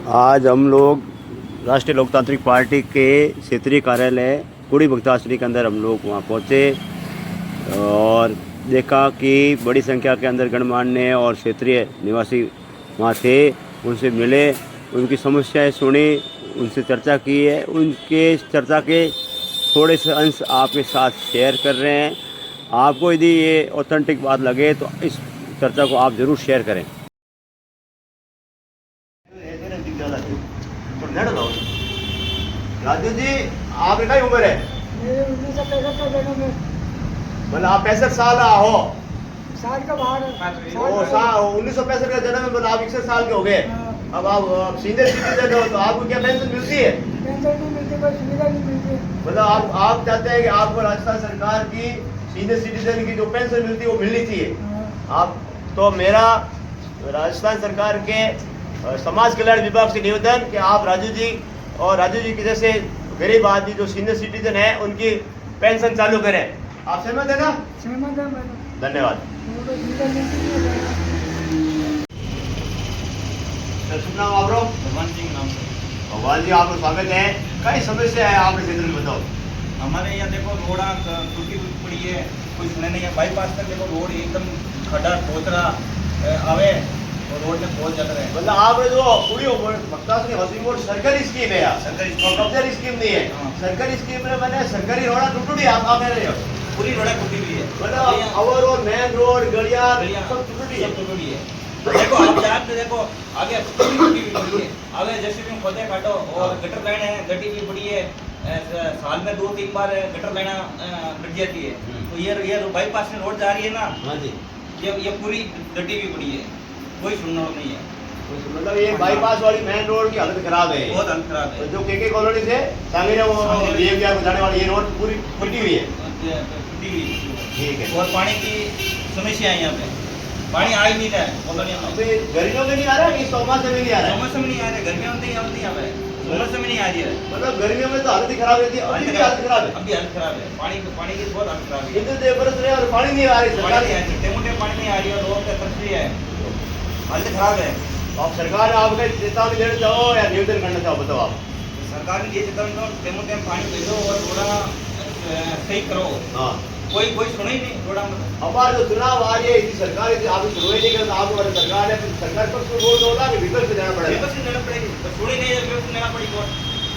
आज हम लोग राष्ट्रीय लोकतांत्रिक पार्टी के क्षेत्रीय कार्यालय कुड़ी भक्ताश्री के अंदर हम लोग वहाँ पहुँचे और देखा कि बड़ी संख्या के अंदर गणमान्य और क्षेत्रीय निवासी वहाँ थे। उनसे मिले, उनकी समस्याएं सुनी, उनसे चर्चा की है। उनके चर्चा के थोड़े से अंश आपके साथ शेयर कर रहे हैं। आपको यदि ये ऑथेंटिक बात लगे तो इस चर्चा को आप ज़रूर शेयर करें। राजू जी, आपकी क्या उम्र है? मतलब आप 65 साल हो? साल का बाहर 1965 का जन्म है, मतलब आप 61 साल के हो गए। अब आप सीनियर सिटीजन हो तो आपको क्या पेंशन मिलती है? पेंशन नहीं मिलती, कोई सुविधा नहीं मिलती। मतलब आप चाहते हैं कि आपको राजस्थान सरकार की सीनियर सिटीजन की जो पेंशन मिलती है वो मिलनी चाहिए। आप तो मेरा राजस्थान सरकार के समाज कल्याण विभाग से निवेदन कि आप राजू जी और राजू जी की जैसे गरीब आदमी जो सीनियर सिटीजन है उनकी पेंशन चालू करें। आप सहमत है ना? सहमत है। धन्यवाद। नाम आप भगवान सिंह नाम से। भगवान जी, आपका स्वागत है। कई समस्या है आपके क्षेत्र में, बताओ। हमारे यहाँ देखो रोड़ा टूटी पड़ी है, कोई सुने नहीं है। बाईपास तक देखो रोड एकदम खड्डा ठोकरा आवे और रोड में बहुत ज्यादा है। मतलब आपने जो पूरी भक्ताश्री हाउसिंग बोर्ड सरकारी स्कीम है यार, सरकारी कब्जा स्कीम नहीं है। हाँ। सरकारी स्कीम में मैंने सरकारी रोड़ा टूटी, आप कह रहे हो? पूरी रोड़ा टूटी हुई है। मतलब ओवर रोड, मेन रोड, गलियां सब टूटी है। सब टूटी है। देखो आप जात पे देखो आगे पूरी टूटी हुई है। आगे जैसे भी खोदे काटो और गटर लाइन है गटी भी पड़ी है। साल में 2-3 बार गटर लाइन कट जाती है। तो ये बाईपास में रोड जा रही है ना। हाँ जी। ये पूरी गटी भी पड़ी है, कोई सुनना नहीं है। मतलब ये बाईपास वाली मेन रोड की हालत खराब है। बहुत हालत खराब है। जो के कॉलोनी से सांगेरे वो ये को जाने वाली ये रोड पूरी फटी हुई है। ठीक है। और पानी की समस्या है यहाँ पे, पानी आ ही नहीं रहा है कॉलोनियों में। गर्मियों में नहीं आ रहा है कि चौमासे में नहीं आ रहा है? चौमासे में नहीं आ रहा है, गर्मियों में नहीं आ रहा है, चौमासे में नहीं आ रही है। मतलब गर्मियों में तो हालत ही खराब रहती है, अभी भी हालत खराब है। अभी हालत खराब है, पानी की बहुत हालत खराब है। इतने देर बरस रहे और पानी नहीं आ रही सरकार। मोटे पानी नहीं आ रही है, लोगों का तरस है, हालत खराब है। आप सरकार आपका चेतावनी देना चाहो या निवेदन करना चाहो, बताओ आप। सरकार ने ये चेतावनी दो, मोटे पानी भेजो और थोड़ा सही करो। हाँ, कोई सुना ही नहीं थोड़ा। हमारे जो चुनाव आ रही है इसी सरकार से आप सुनवाई नहीं करते। आपको बड़ी सरकार है, सरकार पक्ष में वोट होगा कि विपक्ष से देना पड़ेगा? विपक्ष से देना पड़ेगी, तो सुनी नहीं है, विपक्ष से देना पड़ेगी वोट।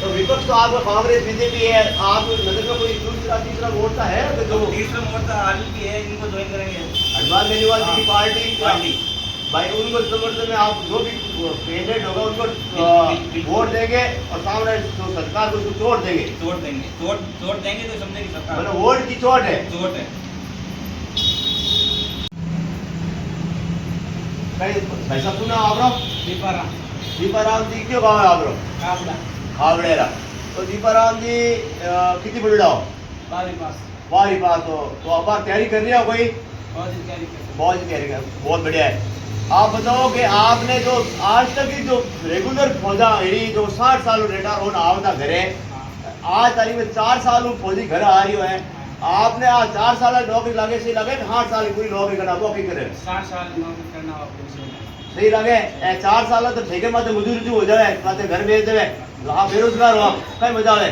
तो विपक्ष तो आपका कांग्रेस बीजेपी है, आप नजर में कोई तीसरा मोर्चा है तो जो तीसरा मोर्चा आलू की है, इनको ज्वाइन करेंगे। हनुमान बेनीवाल जी की पार्टी भाई, उनको समर्थन में आप जो भी कैंडिडेट होगा उनको वोट देंगे और सामने तो सरकार को उसको चोट देंगे। चोट देंगे तो समझेगी सरकार। मतलब वोट की चोट है। चोट है। भाई साहब सुना आप? दीपाराम जी क्यों गाँव है आप? खावड़ेरा। तो दीपाराम जी कितनी बुढ़ा हो? 12 पास हो तो अब आप तैयारी कर रही हो कोई? बहुत तैयारी कर, बहुत बढ़िया है। आप बताओ कि आपने जो आज तक की जो रेगुलर फौजा जो 60 साल रिटायर होना आवता घरे, आज तारीख में 4 साल फौजी घर आ रही है। आपने आज 4 साल नौकरी लगे सही लगे, 8 साल की पूरी नौकरी करना मौके करे 60 साल नौकरी करना सही लगे? 4 साल तो ठेके माते मजदूरी हो जाए, माते घर भेज देवे, वहाँ बेरोजगार हो कई मजा आवे।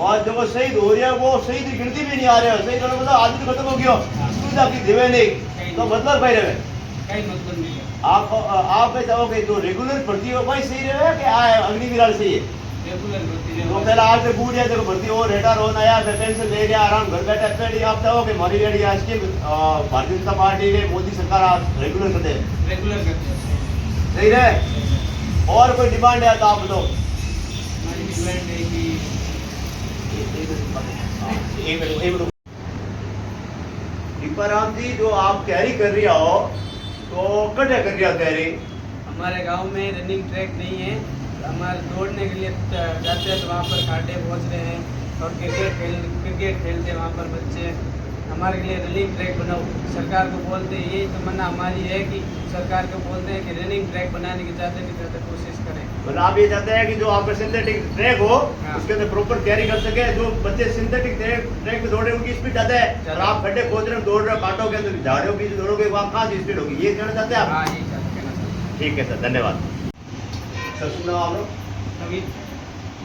और जो शहीद हो रही है वो शहीद की गिनती भी नहीं आ रही है। शहीद होने मतलब आदमी खत्म हो गया, सुविधा की देवे नहीं तो मतलब भाई रहे। आप चाहोगे जो रेगुलर भर्ती हो वही सही रहे कि अग्निवीर सही है? तो पहले आज से बूढ़ है देखो भर्ती हो रिटायर हो नया पेंशन ले लिया आराम घर बैठे पेड़। आप चाहोगे हमारी रेडी आज की भारतीय जनता पार्टी ने मोदी सरकार आप रेगुलर करते हैं सही रहे? और कोई डिमांड है तो आप बताओ। दीपाराम जी, जो आप तैयारी कर रही हो तो कटे कर रही हो तैयारी? हमारे गांव में रनिंग ट्रैक नहीं है, हमारे दौड़ने के लिए जाते हैं तो वहाँ पर खाटे पहुँच रहे हैं और क्रिकेट खेलते हैं वहाँ पर बच्चे। हमारे लिए रनिंग ट्रैक बनाओ, सरकार को बोलते हैं, यही तमन्ना हमारी है कि सरकार को बोलते हैं कि रनिंग ट्रैक बनाने की ज़्यादा से ज़्यादा कोशिश करें। मतलब आप ये चाहते हैं कि जो आपका सिंथेटिक ट्रैक हो उसके अंदर प्रॉपर तैयारी कर सके। जो बच्चे सिंथेटिक ट्रैक में दौड़े उनकी स्पीड ज़्यादा है और आप खड्डे खोद रहे हो दौड़ रहे हो काटोगे तो झाड़ियों की दौड़ोगे वहाँ कहाँ से स्पीड होगी, ये कहना चाहते हैं आप? हाँ, यही कहना चाहते हैं। ठीक है सर, धन्यवाद। सर सुन आप लोग नवीन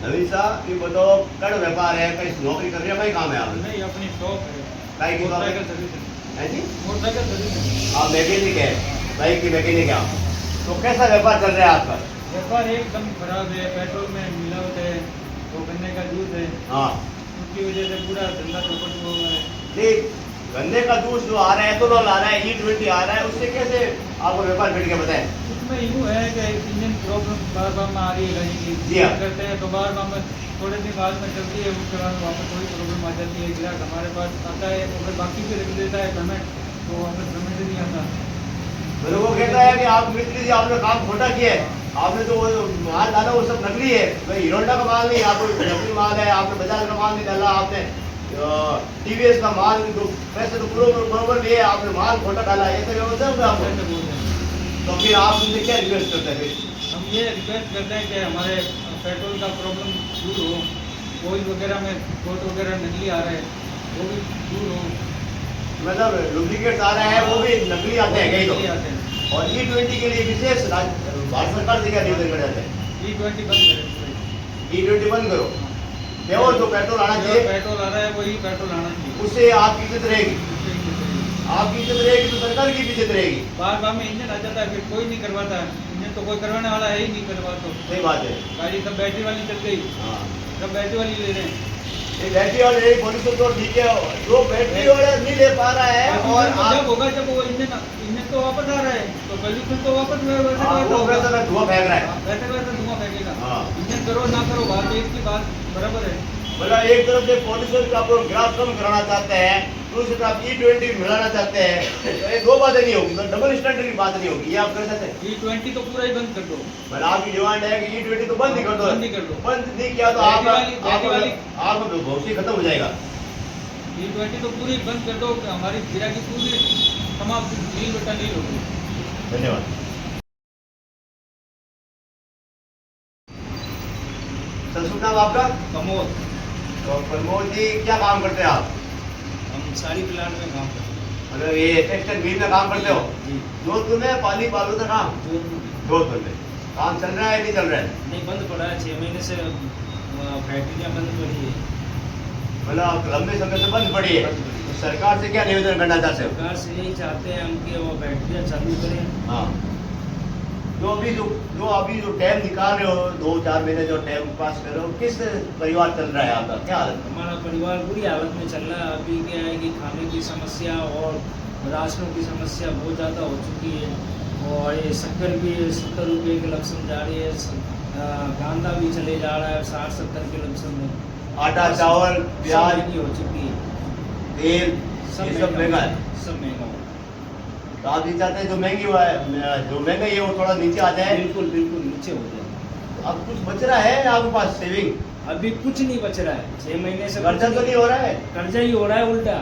नवीन साहब ये बताओ कड़ व्यापार है कहीं नौकरी कर रही है कहीं काम है आप नहीं अपनी शॉप है कहीं की काम है मोटरसाइकिल सर्विस हैं जी मोटरसाइकिल सर्विस आप मैकेनिक है बाइक की मैकेनिक है आप तो कैसा व्यापार चल रहा है आपका व्यापार एकदम खराब है पेट्रोल में मिलावट है वो गन्ने का जूस है हाँ उसकी वजह से पूरा धंधा चौपट हुआ हुआ है नहीं गन्ने का जूस जो आ रहा है एथेनॉल आ रहा है E20 आ रहा है उससे कैसे आपको व्यापार बिट के बताएं उसमें यूँ है कि इंजन प्रॉब्लम बार बार में आ रही है गाड़ी की जी हाँ। करते हैं तो बार बार में थोड़े दिन बाद में चलती है उसके बाद वापस थोड़ी प्रॉब्लम आ जाती है ग्राहक हमारे पास आता है तो फिर बाकी भी रख देता है पेमेंट तो हमें पेमेंट ही नहीं आता मेरे को कहता है कि आप मिस्त्री जी आपने काम खोटा किया है आपने तो वो माल डाला वो सब नकली है भाई हीरोंडा का माल नहीं आपको नकली माल है आपने बजाज का माल नहीं डाला आपने TVS का माल तो पैसे तो बरोबर लिए आपने माल खोटा डाला ऐसे व्यवस्था होगा आपको ऐसे बोलते हैं तो फिर आप उनसे क्या रिक्वेस्ट करते हैं फिर हम ये रिक्वेस्ट करते हैं कि हमारे पेट्रोल का प्रॉब्लम दूर हो ऑयल वगैरह में कोट वगैरह नकली आ रहे हैं वो भी दूर हो मतलब डुप्लीकेट आ रहा है वो भी नकली आते हैं कई नकली तो आते हैं और E20 के लिए विशेष भारत सरकार से क्या निवेदन कर जाते हैं E20 बंद करें E20 बंद करो प्योर जो पेट्रोल आना जो चाहिए पेट्रोल आ रहा है वही पेट्रोल आना चाहिए उससे आपकी इज्जत रहेगी आपकी इज्जत रहेगी तो सरकार की भी इज्जत रहेगी बार बार में इंजन आ जाता है फिर कोई नहीं करवाता इंजन तो कोई करवाने वाला है ही नहीं करवा तो सही बात है गाड़ी सब बैटरी वाली चल गई हाँ सब बैटरी वाली ले रहे हैं ये बैटरी वाले नहीं बोली तो ठीक है जो बैटरी वाला नहीं ले पा रहा है और जब आप होगा जब वो इंजन तो वापस आ रहा है तो पोल्यूशन तो वापस वो वैसा का धुआं फेंक रहा है वैसे वैसे धुआं फेंकेगा हाँ। इंजन करो ना करो बात एक की बात बराबर है मतलब एक तरफ से पॉल्यूशन का आपको ग्राफ कम कराना चाहते हैं दूसरी तरफ E20 मिलाना चाहते हैं तो ये दो बातें नहीं होगी तो डबल स्टैंडर्ड की बात नहीं होगी ये आप कर सकते हैं E20 तो पूरा ही बंद कर दो मतलब आपकी डिमांड है कि E20 तो बंद ही कर दो बंद ही कर दो। बंद नहीं किया तो बैटरी वाली आपका भविष्य खत्म हो जाएगा E20 तो पूरी बंद कर दो हमारी गिराकी पूरी समाप्त नील बेटा नील होगी धन्यवाद सर शुभ नाम आपका कमोद तो प्रमोद जी क्या काम करते हैं आप हम साड़ी प्लांट में काम करते हैं मतलब ये टेक्सटाइल मिल में काम करते हो जी जोधपुर में पाली बालू का काम जोधपुर में काम चल रहा है नहीं चल रहा है नहीं बंद पड़ा है 6 महीने से फैक्ट्रियाँ बंद पड़ी है मतलब लंबे समय से बंद पड़ी है तो सरकार से क्या निवेदन करना चाहते हो सरकार से यही चाहते हैं हम कि वो फैक्ट्रियाँ चालू करें हाँ जो अभी जो टाइम निकाल रहे हो 2-4 महीने जो टाइम पास कर रहे हो किस परिवार चल रहा है आपका क्या हालत है हमारा परिवार बुरी हालत में चल रहा है अभी क्या है कि खाने की समस्या और राशनों की समस्या बहुत ज़्यादा हो चुकी है और ये शक्कर भी 70 रुपये के लमसम जा रही है कांदा भी चले जा रहा है 60-70 के लमसम में आटा चावल सब प्याज महंगी हो चुकी है तेल ये सब महंगा है सब महंगा हो तो आप ये चाहते हैं जो महंगी हुआ है जो महंगाई है वो थोड़ा नीचे आ जाए बिल्कुल बिल्कुल नीचे हो जाए अब कुछ बच रहा है आपके पास सेविंग अभी कुछ नहीं बच रहा है 6 महीने से कर्जा तो नहीं हो रहा है कर्जा ही हो रहा है उल्टा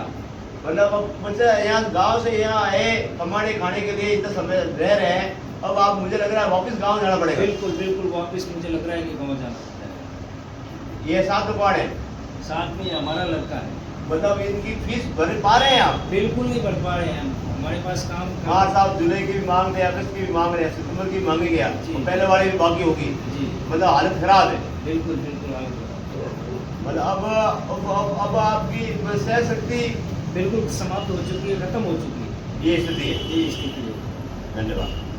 मतलब अब बच्चा यहाँ गांव से यहाँ आए कमाने खाने के लिए इतना समय रह रहे हैं अब आप मुझे लग रहा है वापस गांव जाना पड़ेगा बिल्कुल बिल्कुल वापस मुझे लग रहा है कि गाँव जाना पड़ता है ये 7 दुकान है साथ में हमारा लड़का है मतलब इनकी फीस भर पा रहे हैं आप बिल्कुल नहीं भर पा रहे हैं हम हमारे पास काम मार्च साहब जुलाई की भी मांग रहे हैं अगस्त की भी मांग रहे हैं सितंबर की भी मांगी गया जी। और पहले वाली भी बाकी होगी जी मतलब हालत खराब है बिल्कुल बिल्कुल आगे मतलब अब आपकी सह शक्ति बिल्कुल समाप्त हो चुकी है खत्म हो चुकी है ये स्थिति है ये स्थिति है धन्यवाद